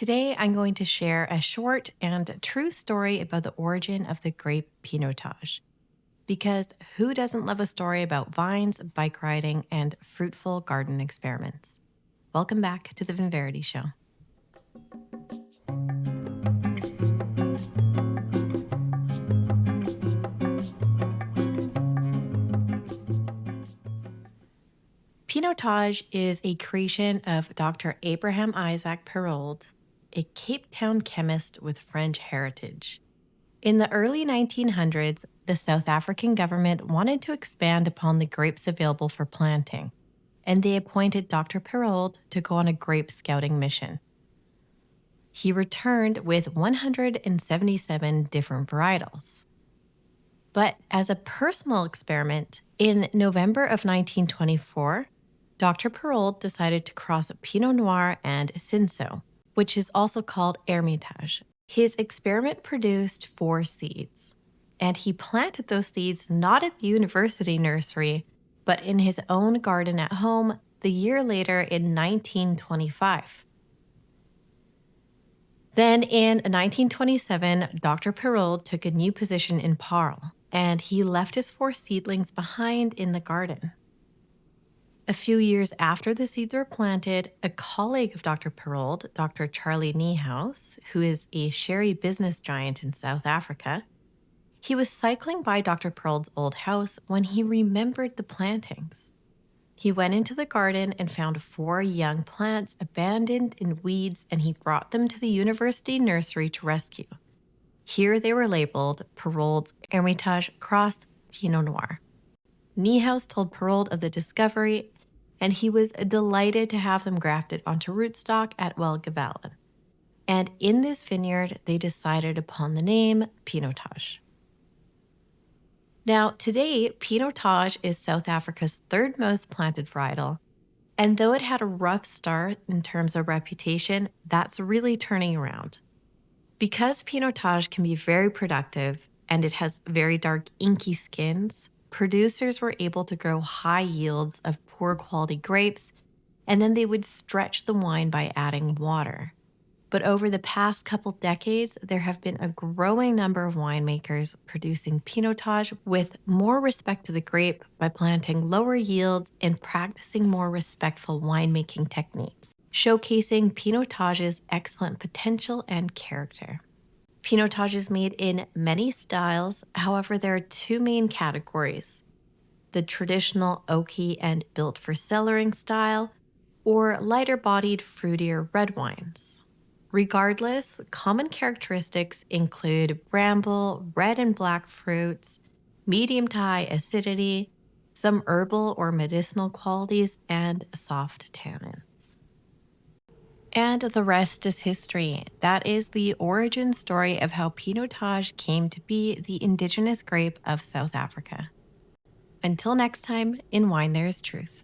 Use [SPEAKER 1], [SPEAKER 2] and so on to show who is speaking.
[SPEAKER 1] Today, I'm going to share a short and true story about the origin of the grape Pinotage. Because who doesn't love a story about vines, bike riding, and fruitful garden experiments? Welcome back to the VINVERITY Show. Pinotage is a creation of Dr. Abraham Isaac Perrault, a Cape Town chemist with French heritage. In the early 1900s, the South African government wanted to expand upon the grapes available for planting, and they appointed Dr. Perrault to go on a grape scouting mission. He returned with 177 different varietals. But as a personal experiment, in November of 1924, Dr. Perrault decided to cross Pinot Noir and Cinsault, which is also called Hermitage. His experiment produced 4 seeds, and he planted those seeds not at the university nursery, but in his own garden at home the year later in 1925. Then in 1927, Dr. Perrault took a new position in Parle, and he left his 4 seedlings behind in the garden. A few years after the seeds were planted, a colleague of Dr. Perrault, Dr. Charlie Niehaus, who is a sherry business giant in South Africa, he was cycling by Dr. Perrault's old house when he remembered the plantings. He went into the garden and found 4 young plants abandoned in weeds, and he brought them to the university nursery to rescue. Here they were labeled Perrault's Hermitage Cross Pinot Noir. Niehaus told Perrault of the discovery, and he was delighted to have them grafted onto rootstock at Welgevalen. And in this vineyard, they decided upon the name Pinotage. Now, today, Pinotage is South Africa's 3rd most planted varietal, and though it had a rough start in terms of reputation, that's really turning around. Because Pinotage can be very productive and it has very dark, inky skins, producers were able to grow high yields of poor quality grapes, and then they would stretch the wine by adding water. But over the past couple decades, there have been a growing number of winemakers producing Pinotage with more respect to the grape by planting lower yields and practicing more respectful winemaking techniques, showcasing Pinotage's excellent potential and character. Pinotage is made in many styles. However, there are 2 main categories: the traditional oaky and built for cellaring style, or lighter bodied, fruitier red wines. Regardless, common characteristics include bramble, red and black fruits, medium to high acidity, some herbal or medicinal qualities, and soft tannins. And the rest is history. That is the origin story of how Pinotage came to be the indigenous grape of South Africa. Until next time, in Wine There is Truth.